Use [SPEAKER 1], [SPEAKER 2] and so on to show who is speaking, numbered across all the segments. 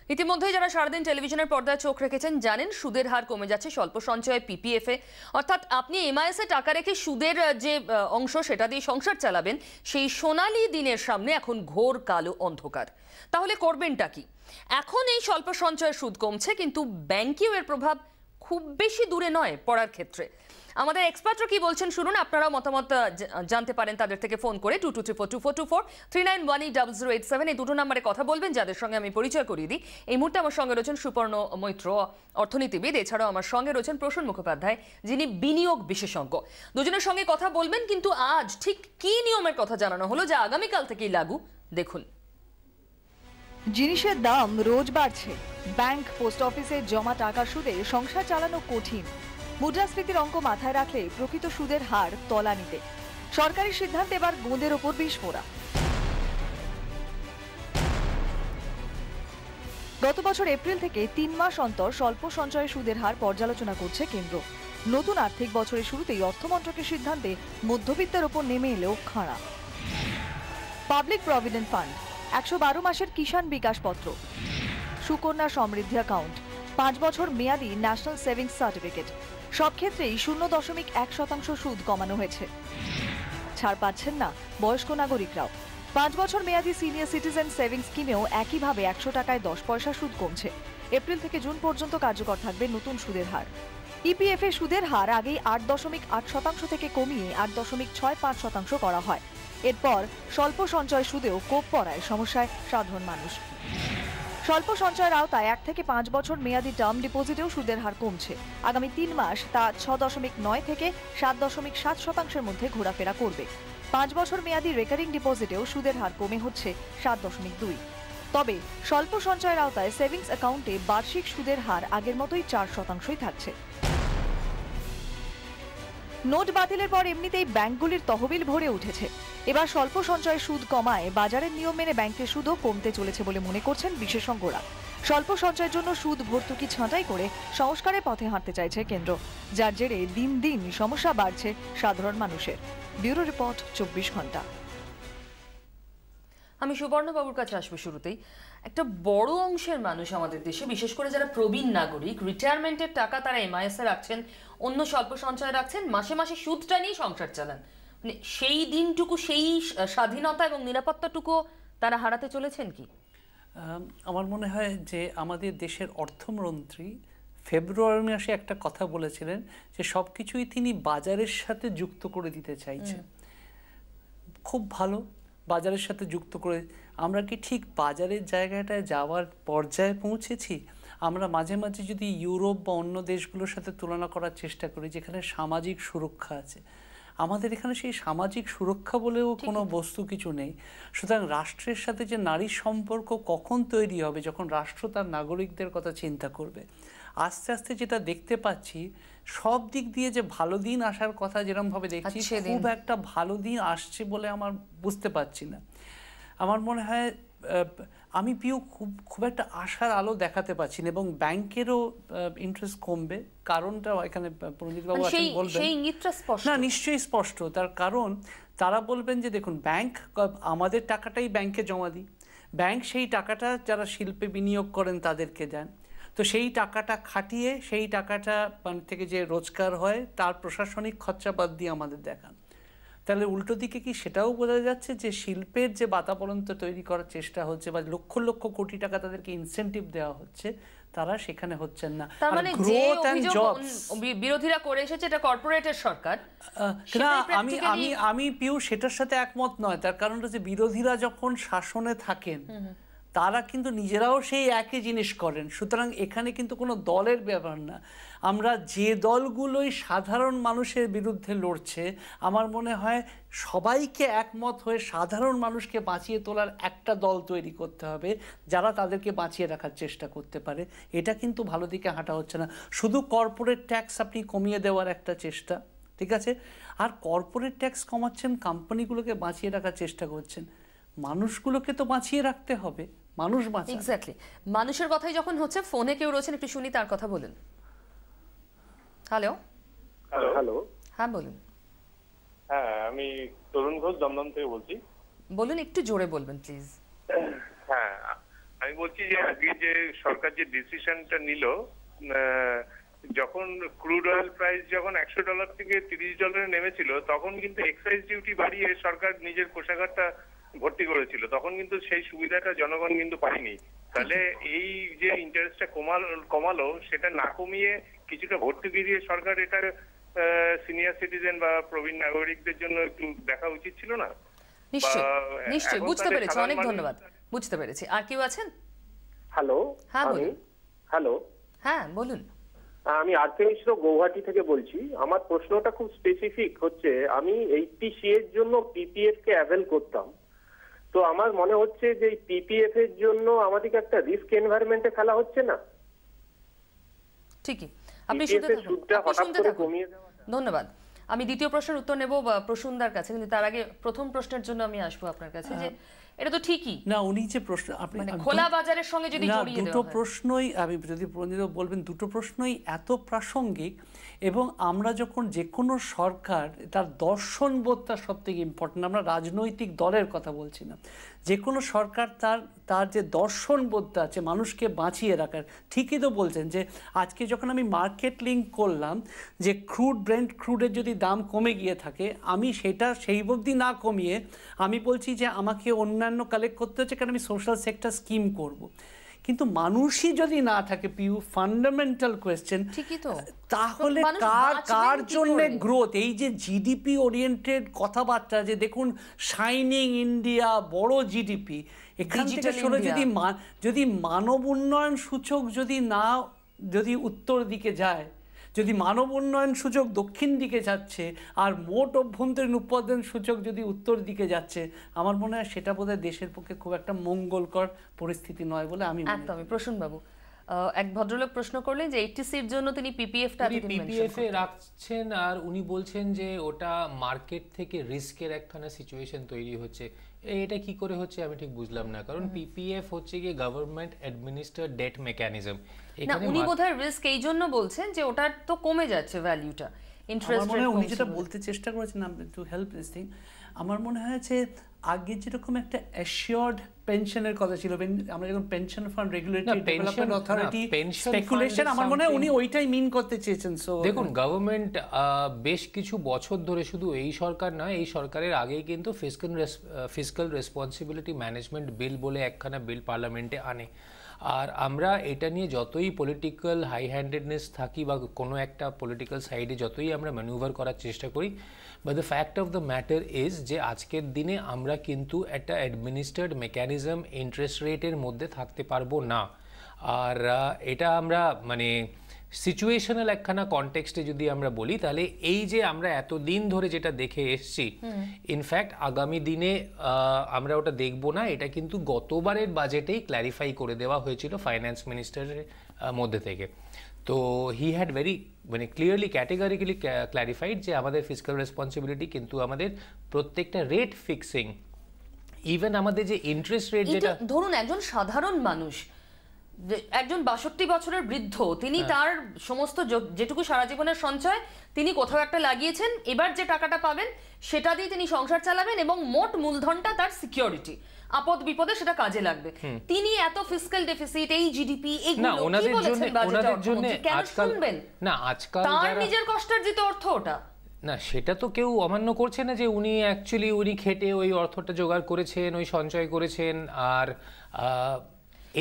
[SPEAKER 1] ইতিমধ্যে যারা সারাদিন টেলিভিশনের পর্দায় চোখ রেখেছেন জানেন সুদের হার কমে যাচ্ছে স্বল্প সঞ্চয় পিপিএফ এ, অর্থাৎ আপনি এমআইএস এ টাকা রেখে সুদের যে অংশ সেটা দিয়ে সংসার চালাবেন, সেই সোনালী দিনের সামনে এখন ঘোর কালো অন্ধকার। তাহলে করবেনটা কি? এখন এই স্বল্প সঞ্চয়ের সুদ কমছে, কিন্তু ব্যাংকেও এর প্রভাব খুব বেশি দূরে নয় পড়ার ক্ষেত্রে। আমাদের এক্সপার্টরা কি বলছেন শুনুন, আপনারাও মতামত জানতে পারেন তাদের থেকে ফোন করে 22342424 39180087 এই দুটো নম্বরে কথা বলবেন, যাদের সঙ্গে আমি পরিচয় করিয়ে দিই। এই মুহূর্তে আমার সঙ্গে রয়েছেন সুপর্ণ মৈত্র, অর্থনীতিবিদ। এছাড়াও আমার সঙ্গে রয়েছেন প্রসূন মুখোপাধ্যায়, যিনি বিনিয়োগ বিশেষজ্ঞ। দুজনের সঙ্গে কথা বলবেন, কিন্তু আজ ঠিক কি নিয়মের কথা জানানো হলো যা আগামীকাল থেকেই লাগু, দেখুন।
[SPEAKER 2] জিনিসের দাম রোজ বাড়ছে, ব্যাংক পোস্ট অফিসে জমা টাকার সুদে সংসার চালানো কঠিন। মুদ্রাস্ফীতির অঙ্ক মাথায় রাখলে প্রকৃত সুদের হার তলানিতে। সরকারি সিদ্ধান্ত এবার গোঁদের ওপর বিস্ফোরা। গত বছর এপ্রিল থেকে 3 মাস অন্তর স্বল্প সঞ্চয় সুদের হার পর্যালোচনা করছে কেন্দ্র। নতুন আর্থিক বছরের শুরুতেই অর্থমন্ত্রকের সিদ্ধান্তে মধ্যবিত্তের ওপর নেমে এলেও খাড়া। পাবলিক প্রভিডেন্ট ফান্ড, 112 মাসের কিষাণ বিকাশ পত্র, সুকন্যা সমৃদ্ধি অ্যাকাউন্ট, 5 বছর মেয়াদী ন্যাশনাল সেভিংস সার্টিফিকেট, সব ক্ষেত্রেই 0.1% সুদ কমানো হয়েছে। ছাড় পাচ্ছেন না বয়স্ক নাগরিকরাও। 5 বছর মেয়াদী সিনিয়র সিটিজেন সেভিংস স্কিমেও একইভাবে 100 টাকায় 10 পয়সা সুদ কমছে। এপ্রিল থেকে জুন পর্যন্ত কার্যকর থাকবে নতুন সুদের হার। ইপিএফ এ সুদের হার আগেই 8.8% থেকে কমিয়ে 8.65% করা হয়। এরপর স্বল্প সঞ্চয় সুদেও কোপ পড়ায় সমস্যায় সাধারণ মানুষ। স্বল্প সঞ্চয়ের আওতায় 1 থেকে 5 বছর মেয়াদী টার্ম ডিপোজিটেও সুদের হার কমছে। আগামী 3 মাস তা 6.9 থেকে 7.7%-এর মধ্যে ঘোরাফেরা করবে। 5 বছর মেয়াদী রেকারিং ডিপোজিটেও সুদের হার কমে হচ্ছে 7.2। তবে স্বল্প সঞ্চয়ের আওতায় সেভিংস অ্যাকাউন্টে বার্ষিক সুদের হার আগের মতোই 4%ই থাকছে। নোট বাতিলের পর এমনিতেই ব্যাংকগুলির তহবিল ভরে উঠেছে। এবার স্বল্প সঞ্চয়ের সুদ কমায় বাজারের নিয়ম মেনে ব্যাংকের সুদও কমতে চলেছে বলে মনে করছেন বিশেষজ্ঞরা। স্বল্প সঞ্চয়ের জন্য সুদ ভর্তুকি ছাঁটাই করে সংস্কারের পথে হাঁটতে চাইছে কেন্দ্র, যার জেরে দিন দিন সমস্যা বাড়ছে সাধারণ মানুষের। ব্যুরো রিপোর্ট, 24 ঘন্টা।
[SPEAKER 1] আমি সুবর্ণবাবুর কাছে আসবো শুরুতেই। একটা বড় অংশের মানুষ আমাদের দেশে, বিশেষ করে যারা প্রবীণ নাগরিক, রিটায়ারমেন্টের টাকা তারা এমআইএস এ রাখছেন, অন্য স্বল্প সঞ্চয় রাখছেন, মাসে মাসে সুদটা নিয়ে সংসার চালান। মানে সেই দিনটুকু, সেই স্বাধীনতা এবং নিরাপত্তাটুকু তারা হারাতে চলেছেন কি?
[SPEAKER 3] আমার মনে হয় যে আমাদের দেশের অর্থমন্ত্রী ফেব্রুয়ারি মাসে একটা কথা বলেছিলেন যে সব কিছুই তিনি বাজারের সাথে যুক্ত করে দিতে চাইছেন। খুব ভালো, বাজারের সাথে যুক্ত করে। আমরা কি ঠিক বাজারের জায়গাটায় যাওয়ার পর্যায়ে পৌঁছেছি? আমরা মাঝে মাঝে যদি ইউরোপ বা অন্য দেশগুলোর সাথে তুলনা করার চেষ্টা করি যেখানে সামাজিক সুরক্ষা আছে, আমাদের এখানে সেই সামাজিক সুরক্ষা বলেও কোনো বস্তু কিছু নেই। সুতরাং রাষ্ট্রের সাথে যে নারীর সম্পর্ক কখন তৈরি হবে, যখন রাষ্ট্র তার নাগরিকদের কথা চিন্তা করবে। আস্তে আস্তে যেটা দেখতে পাচ্ছি, সব দিক দিয়ে যে ভালো দিন আসার কথা যেরকমভাবে দেখছি, খুব একটা ভালো দিন আসছে বলে আমার বুঝতে পারছি না। আমার মনে হয় আমি খুব একটা আশার আলো দেখাতে পাচ্ছি না, এবং ব্যাংকেরও ইন্টারেস্ট কমবে। কারণটা এখানে প্রণজিৎবাবু বলবেন না, নিশ্চয়ই স্পষ্ট। তার কারণ তারা বলবেন যে দেখুন, ব্যাংক আমাদের টাকাটাই ব্যাংকে জমা দিই, ব্যাংক সেই টাকাটা যারা শিল্পে বিনিয়োগ করেন তাদেরকে দেন, তো সেই টাকাটা খাটিয়ে সেই টাকাটা থেকে যে রোজগার হয় তার প্রশাসনিক খরচা বাদ দিয়ে আমাদের দেখান। তাহলে উল্টো দিকে কি সেটাও বোঝা যাচ্ছে যে শিল্পের যে বাতাবরণ তৈরি করার চেষ্টা হচ্ছে বা লক্ষ লক্ষ কোটি টাকা তাদেরকে ইনসেন্টিভ দেওয়া হচ্ছে, তারা সেখানে হচ্ছেন না।
[SPEAKER 1] তার মানে যে অভিযোগ বিরোধীরা করে এসেছে এটা কর্পোরেটের সরকার,
[SPEAKER 3] না, আমি পিউ সেটার সাথে একমত নয়। তার কারণ হচ্ছে বিরোধীরা যখন শাসনে থাকেন তারা কিন্তু নিজেরাও সেই একই জিনিস করেন। সুতরাং এখানে কিন্তু কোনো দলের ব্যাপার না। আমরা যে দলগুলোই সাধারণ মানুষের বিরুদ্ধে লড়ছে, আমার মনে হয় সবাইকে একমত হয়ে সাধারণ মানুষকে বাঁচিয়ে তোলার একটা দল তৈরি করতে হবে, যারা তাদেরকে বাঁচিয়ে রাখার চেষ্টা করতে পারে। এটা কিন্তু ভালো দিকে হাঁটা হচ্ছে না। শুধু কর্পোরেট ট্যাক্স আপনি কমিয়ে দেওয়ার একটা চেষ্টা, ঠিক আছে, আর কর্পোরেট ট্যাক্স কমাচ্ছেন, কোম্পানিগুলোকে বাঁচিয়ে রাখার চেষ্টা করছেন। মানুষগুলোকে তো বাঁচিয়ে রাখতে হবে, মানুষ বাঁচান।
[SPEAKER 1] এক্স্যাক্টলি, মানুষের কথাই যখন হচ্ছে, ফোনে কেউ রয়েছেন, একটু শুনি তার কথা। বলুন। হ্যালো
[SPEAKER 4] হ্যালো,
[SPEAKER 1] হ্যাঁ বলুন।
[SPEAKER 4] হ্যাঁ, আমি তরুণ ঘোষ দমদম থেকে বলছি।
[SPEAKER 1] বলুন, একটু জোরে বলবেন প্লিজ।
[SPEAKER 4] হ্যাঁ, আমি বলছি যে আজকে যে সরকার যে ডিসিশনটা নিল, যখন ক্রুড অয়েল প্রাইস যখন $100 থেকে $30 নেমেছিল, তখন কিন্তু এক্সাইজ ডিউটি বাড়িয়ে সরকার নিজের কোষাগারটা ভর্তি করেছিল। তখন কিন্তু সেই সুবিধাটা জনগণ কিন্তু পায়নি। তাহলে এই যে ইন্টারেস্টটা কমালো, সেটা না কমিয়ে কিছুটা ভর্তুকি দিয়ে সরকার এটা সিনিয়র সিটিজেন বা প্রবীণ নাগরিকদের জন্য একটু দেখা উচিত ছিল না?
[SPEAKER 1] নিশ্চয়ই বুঝতে পেরেছি, অনেক ধন্যবাদ, বুঝতে পেরেছি। আর কেউ আছেন?
[SPEAKER 5] হ্যালো,
[SPEAKER 1] হ্যাঁ বলুন।
[SPEAKER 5] হ্যালো,
[SPEAKER 1] হ্যাঁ বলুন।
[SPEAKER 5] আমি আরকে মিশ্র গৌহাটি থেকে বলছি। আমার প্রশ্নটা খুব স্পেসিফিক হচ্ছে, আমি 80C এর জন্য পিপিএফ কে অ্যাভেল করতাম। তো আমার মনে হচ্ছে যে এই পিপিএফ এর জন্য আমাদেরকে একটা রিস্ক এনভায়রনমেন্টে ফেলা হচ্ছে না?
[SPEAKER 1] ঠিকই, আপনি শুনতে থাকুন। ধন্যবাদ। আমি দ্বিতীয় প্রশ্নের উত্তর নেব প্রসূনদার কাছে, কিন্তু তার আগে প্রথম প্রশ্নের জন্য আমি আসবো আপনার কাছে। যে এটা তো ঠিকই
[SPEAKER 3] না, উনি যে প্রশ্ন আপনি
[SPEAKER 1] খোলা বাজারের সঙ্গে যদি জড়িয়ে দেওয়া হয়,
[SPEAKER 3] দুটো প্রশ্নই আমি যদি বলবেন, দুটো প্রশ্নই এত প্রাসঙ্গিক। এবং আমরা যখন যে কোনো সরকার, তার দর্শনবোধটা সব থেকে ইম্পর্টেন্ট। আমরা রাজনৈতিক দলের কথা বলছি না। যে কোনো সরকার তার যে দর্শনবোধটা আছে মানুষকে বাঁচিয়ে রাখার। ঠিকই তো বলছেন যে আজকে যখন আমি মার্কেট লিঙ্ক করলাম যে ব্রেন্ট ক্রুডের যদি দাম কমে গিয়ে থাকে, আমি সেটা সেই অবধি না কমিয়ে আমি বলছি যে আমাকে অন্যান্য কালেক্ট করতে হচ্ছে, কারণ আমি সোশ্যাল সেক্টর স্কিম করব। কিন্তু মানুষই যদি না থাকে, পিউ ফান্ডামেন্টাল কোয়েশ্চেন, তাহলে কার জন্য গ্রোথ? এই যে জিডিপি ওরিয়েন্টেড কথাবার্তা, যে দেখুন শাইনিং ইন্ডিয়া, বড় জিডিপি, এখান থেকে সরে যদি মানব উন্নয়ন সূচক যদি উত্তর দিকে যায়, যদি মানব উন্নয়ন সূচক দক্ষিণ দিকে যাচ্ছে, আর মোট অভ্যন্তরীণ উৎপাদন সূচক যদি উত্তর দিকে যাচ্ছে, আমার মনে হয় সেটা বোধহয় দেশের পক্ষে খুব একটা মঙ্গলকর পরিস্থিতি নয় বলে আমি
[SPEAKER 1] একদমই। প্রসূন বাবু, এক ভদ্রলোক প্রশ্ন করলেন যে 80সির জন্য তিনি পিপিএফটা
[SPEAKER 6] রাখছেন, আর উনি বলছেন যে ওটা মার্কেট থেকে রিস্কের একখানা সিচুয়েশন তৈরি হচ্ছে। এটা কি করে হচ্ছে আমি ঠিক বুঝলাম না, কারণ পিপিএফ হচ্ছে কি গভর্নমেন্ট অ্যাডমিনিস্টার্ড ডেট মেকানিজম।
[SPEAKER 1] না, উনি বোধহয় রিস্ক এই জন্য বলছেন যে ওটার তো কমে যাচ্ছে ভ্যালুটা, ইন্টারেস্ট রেট।
[SPEAKER 3] উনি যেটা বলতে চেষ্টা করেছেন টু হেল্প দিস থিং, আমার মনে হয় যে আগে যেরকম একটা অ্যাসিওর্ড পেনশনের কথা ছিল, আমরা যখন pension fund regulatory development authority speculation, আমার মনে হয় উনি ওইটাই মিন করতে চেয়েছেন। সো
[SPEAKER 6] দেখুন, গভর্নমেন্ট বেশ কিছু বছর ধরে, শুধু এই সরকার নয়, এই সরকারের আগেই কিন্তু ফিসক্যাল রেসপন্সিবিলিটি ম্যানেজমেন্ট বিল বলে একখানা বিল পার্লামেন্টে আনে। আর আমরা এটা নিয়ে যতই পলিটিক্যাল হাই হ্যান্ডেডনেস থাকি বা কোনো একটা পলিটিক্যাল সাইডে যতই আমরা ম্যানুভার করার চেষ্টা করি, but the fact of the matter is যে আজকের দিনে আমরা কিন্তু একটা অ্যাডমিনিস্ট্রেড মেকানিজম ইন্টারেস্ট রেটের মধ্যে থাকতে পারবো না। আর এটা আমরা সিচুয়েশনাল একখানা কনটেক্সটে যদি আমরা বলি, তাহলে এই যে আমরা এতদিন ধরে যেটা দেখে এসছি, ইনফ্যাক্ট আগামী দিনে আমরা ওটা দেখবো না, এটা কিন্তু গতবারের বাজেটেই ক্ল্যারিফাই করে দেওয়া হয়েছিল ফাইন্যান্স মিনিস্টারের মধ্যে থেকে। তো he had very clearly categorically clarified যে আমাদের ফিসক্যাল রেসপন্সিবিলিটি কিন্তু আমাদের প্রত্যেকটা রেট ফিক্সিং, ইভেন আমাদের যে ইন্টারেস্ট রেট, যেটা
[SPEAKER 1] ধরুন একজন সাধারণ মানুষ, একজন 62 বছরের বৃদ্ধ, তিনি তার সমস্ত যেটুকু সারা জীবনের সঞ্চয় তিনি কোথাও একটা লাগিয়েছেন, এবার যে টাকাটা পাবেন সেটা দিয়ে তিনি সংসার চালাবেন এবং মোট মূলধনটা তার সিকিউরিটি, আপদ বিপদে সেটা কাজে লাগবে। তিনি এত ফিসক্যাল ডেফিসিট, এই জিডিপি, এগুলো কি বলেছেন বাজেটে অর্থমন্ত্রী? কেন শুনবেন?
[SPEAKER 6] না, আজকাল
[SPEAKER 1] তার নিজের কষ্টার্জিত অর্থ ওটা।
[SPEAKER 6] না, সেটা তো কেউ অমান্য করছে না যে উনি খেটে ওই অর্থটা জোগাড় করেছেন, ওই সঞ্চয় করেছেন। আর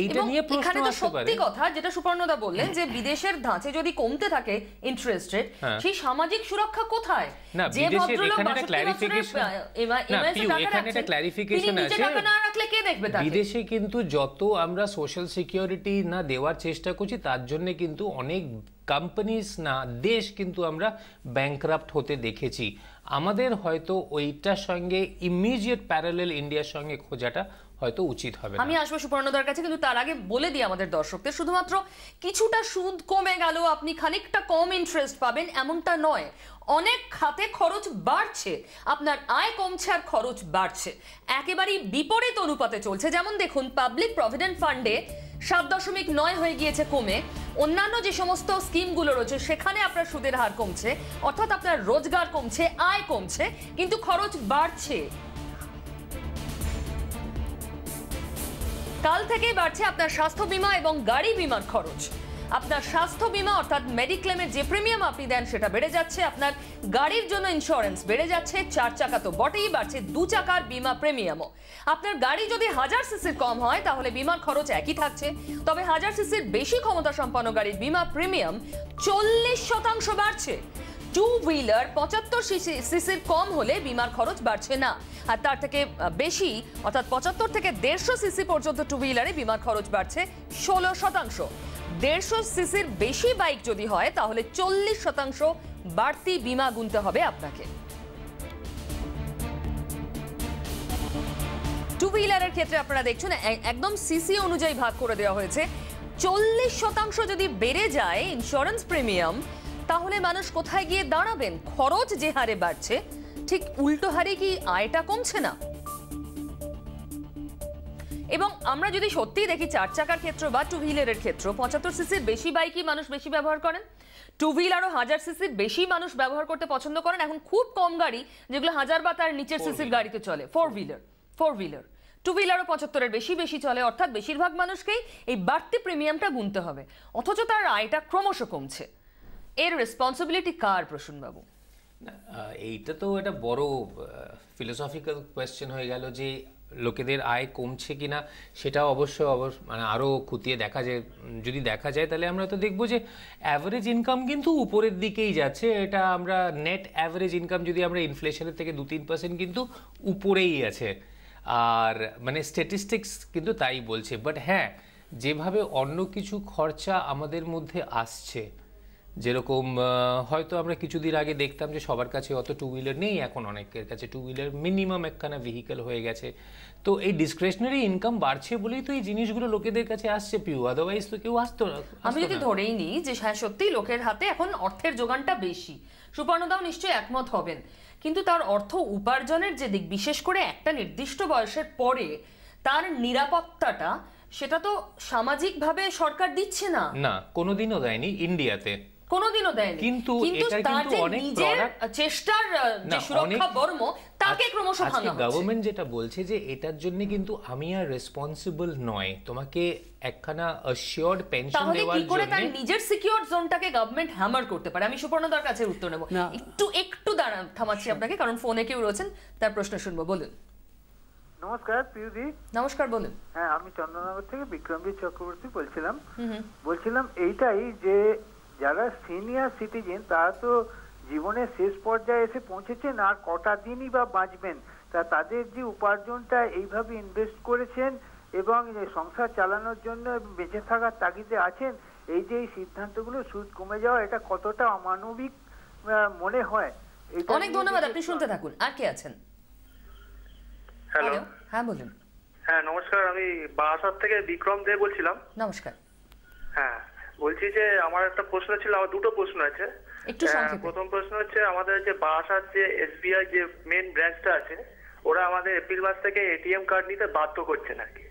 [SPEAKER 6] এইটা নিয়ে প্রশ্ন আসতে পারে।
[SPEAKER 1] সত্যি কথা যেটা সুপর্ণদা বললেন যে বিদেশের ধাঁচে যদি কমতে থাকে ইন্টারেস্ট রেট, সেই সামাজিক সুরক্ষা কোথায়?
[SPEAKER 6] না, বিদেশের এখানে একটা ক্ল্যারিফিকেশন আছে,
[SPEAKER 1] টাকা না রাখলে কে দেখবে তাকে?
[SPEAKER 6] বিদেশে কিন্তু যত আমরা সোশ্যাল সিকিউরিটি না দেওয়ার চেষ্টা করছি, তার জন্য কিন্তু অনেক কোম্পানিজ না দেশ কিন্তু আমরা ব্যাংকরাপ্ট হতে দেখেছি। আমাদের হয়তো ওইটার সঙ্গে ইমিডিয়েট প্যারালেল ইন্ডিয়ার সঙ্গে খোঁজাটা হয়তো উচিত হবে।
[SPEAKER 1] আমি আসবো সুপর্ণদার কাছে, কিন্তু তার আগে বলে দিই আমাদের দর্শকদের, শুধুমাত্র কিছুটা সুদ কমে গেল, আপনি খানিকটা কম ইন্টারেস্ট পাবেন এমনটা নয়। অনেক খাতে খরচ বাড়ছে, আপনার আয় কমছে আর খরচ বাড়ছে, একেবারেই বিপরীত অনুপাতে চলছে। যেমন দেখুন, পাবলিক প্রভিডেন্ট ফান্ডে 7.9 হয়ে গিয়েছে কমে, অন্যান্য যে সমস্ত স্কিমগুলো রয়েছে সেখানে আপনার সুদের হার কমছে, অর্থাৎ আপনার রোজগার কমছে, আয় কমছে, কিন্তু খরচ বাড়ছে। কাল থেকেই বাড়ছে আপনার স্বাস্থ্য বীমা এবং গাড়ি বীমার খরচ। আপনার স্বাস্থ্য বীমা অর্থাৎ মেডিক্লেমের যে প্রিমিয়াম আপনি দেন সেটা বেড়ে যাচ্ছে, আপনার গাড়ির জন্য ইন্স্যুরেন্স বেড়ে যাচ্ছে, 4 চাকা তো বটেই, বাড়ছে 2 চাকার বীমা প্রিমিয়ামও। আপনার গাড়ি যদি 1000 সিসির কম হয় তাহলে বীমার খরচ একই থাকছে, তবে 1000 সিসির বেশি ক্ষমতা সম্পন্ন গাড়ির বীমা প্রিমিয়াম 40% বাড়ছে। টু হুইলার 75 সিসির কম হলে বীমার খরচ বাড়ছে না, আর তার থেকে বেশি অর্থাৎ 75 থেকে 150 সিসি পর্যন্ত টু হুইলারে বীমার খরচ বাড়ছে 16%। 150 সিসির বেশি বাইক যদি হয় তাহলে 40% বাড়তি বীমা গুনতে হবে আপনাকে। টু হুইলারের ক্ষেত্রে আপনারা দেখছেন একদম সিসি অনুযায়ী ভাগ করে দেওয়া হয়েছে। 40% যদি বেড়ে যায় ইন্স্যুরেন্স প্রিমিয়াম, তাহলে মানুষ কোথায় গিয়ে দাঁড়াবেন? খরচ যে হারে বাড়ছে ঠিক উল্টো হারে কি আয়টা কমছে না? এবং আমরা যদি সত্যি দেখি 4 চাকার ক্ষেত্র বা টু হুইলারের ক্ষেত্র, 75 সিসির বেশি বাইকই মানুষ বেশি ব্যবহার করেন, টু হুইলারও 1000 সিসির বেশি মানুষ ব্যবহার করতে পছন্দ করেন। এখন খুব কম গাড়ি যেগুলো 1000 বা তার নিচের সিসির গাড়িতে চলে, ফোর হুইলার। টু হুইলারও 75-এর বেশি চলে, অর্থাৎ বেশিরভাগ মানুষকেই এই বাড়তি প্রিমিয়ামটা গুনতে হবে, অথচ তার আয়টা ক্রমশ কমছে। এর রেসপন্সিবিলিটি কার, প্রসূনবাবু?
[SPEAKER 6] এইটা তো একটা বড় ফিলোসফিক্যাল কোয়েশ্চেন হয়ে গেল যে লোকেদের আয় কমছে কিনা, সেটা অবশ্যই মানে আরও খতিয়ে দেখা যায়। যদি দেখা যায় তাহলে আমরা তো দেখবো যে অ্যাভারেজ ইনকাম কিন্তু উপরের দিকেই যাচ্ছে। এটা আমরা নেট অ্যাভারেজ ইনকাম যদি আমরা ইনফ্লেশনের থেকে 2-3% কিন্তু উপরেই আছে, আর মানে স্ট্যাটিস্টিক্স কিন্তু তাই বলছে। বাট হ্যাঁ, যেভাবে অন্য কিছু খরচা আমাদের মধ্যে আসছে, যেরকম হয়তো আমরা কিছুদিন আগে দেখতাম যে সবার কাছে অত টু হুইলার নেই, এখন অনেকের কাছে টু হুইলার মিনিমাম একখানা ভেহিকেল হয়ে গেছে। তো এই ডিসক্রিশনারি ইনকাম বাড়ছে বলেই তো এই জিনিসগুলো লোকেদের কাছে আসছে পিউ, আদারওয়াইজ তো কেউ আসতো না।
[SPEAKER 1] আমি যদি ধরেই নিই যে হ্যাঁ সত্যি লোকের হাতে এখন অর্থের যোগানটা বেশি, সুপর্ণদাও নিশ্চয়ই একমত হবেন, কিন্তু তার অর্থ উপার্জনের যে দিক, বিশেষ করে একটা নির্দিষ্ট বয়সের পরে তার নিরাপত্তাটা, সেটা তো সামাজিকভাবে সরকার দিচ্ছে না।
[SPEAKER 6] না, কোনোদিনও দেয়নি ইন্ডিয়াতে,
[SPEAKER 1] কোনোদিনও দেয়নি, কিন্তু তার যে নিজের চেষ্টার যে সুরক্ষা বর্ম, তাকে ক্রমশ ভাঙা হচ্ছে।
[SPEAKER 6] গভর্নমেন্ট যেটা বলছে যে এটার জন্য কিন্তু আমি আর রেসপন্সিবল নয়, তোমাকে একখানা অ্যাসিওরড পেনশন দেওয়ার জন্য। তাহলে কি করে তার নিজের সিকিউর জোনটাকে গভর্নমেন্ট হ্যামার করতে পারে? আমি সুপর্ণদার কাছে উত্তর নেব। একটু দাঁড়ান, থামাচ্ছি আপনাকে, কারণ ফোনে কেউ রয়েছেন, তার প্রশ্ন শুনবো। বলুন।
[SPEAKER 7] নমস্কার পিউদি।
[SPEAKER 1] নমস্কার, বলুন।
[SPEAKER 7] হ্যাঁ, আমি চন্দননগর থেকে বিক্রমবীর চক্রবর্তী বলছিলাম এইটাই যে যারা সিনিয়র সিটিজেন তারা তো জীবনের শেষ পর্যায়ে এসে পৌঁছেছেন, আর কটা দিনই বা বাঁচবেন, তা তাদের যে উপার্জনটা এইভাবে ইনভেস্ট করেছেন এবং সংসার চালানোর জন্য বেঁচে থাকার তাগিদে আছেন, এই যে এই সিদ্ধান্তগুলো সুদ কমে যাওয়া, এটা কতটা অমানবিক মনে হয়।
[SPEAKER 1] অনেক ধন্যবাদ, আপনি শুনতে থাকুন। আর কে আছেন?
[SPEAKER 8] হ্যালো।
[SPEAKER 1] হ্যাঁ বলুন।
[SPEAKER 8] হ্যাঁ নমস্কার, আমি বারাসাত থেকে বিক্রম দে বলছিলাম।
[SPEAKER 1] নমস্কার।
[SPEAKER 8] হ্যাঁ, বলছি যে আমার একটা প্রশ্ন ছিল, আমার দুটো প্রশ্ন আছে।
[SPEAKER 1] একটু সংক্ষেপে।
[SPEAKER 8] প্রথম প্রশ্ন হচ্ছে, আমাদের যে বারাসাত যে এসবিআই যে মেন ব্রাঞ্চটা আছে, ওরা আমাদের এপ্রিল মাস থেকে এটিএম কার্ড নিতে বাধ্য করছে নাকি,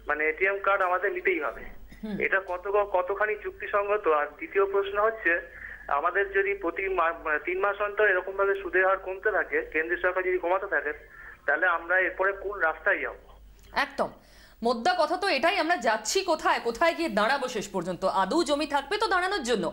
[SPEAKER 8] মানে এটিএম কার্ড আমাদের নিতেই হবে, এটা কতখানি যুক্তিসঙ্গত? আর দ্বিতীয় প্রশ্ন হচ্ছে, আমাদের যদি প্রতি 3 মাস অন্তর এরকম ভাবে সুদের হার কমতে থাকে, কেন্দ্রীয় সরকার যদি কমাতে থাকে, তাহলে আমরা এরপরে কোন রাস্তায় যাব?
[SPEAKER 1] একদম মোদ্দা কথা তো এটাই, আমরা যাচ্ছি কোথায়, কোথায় গিয়ে দাঁড়াবো শেষ পর্যন্ত? আদৌ জমি থাকবে তো দাঁড়ানোর জন্য?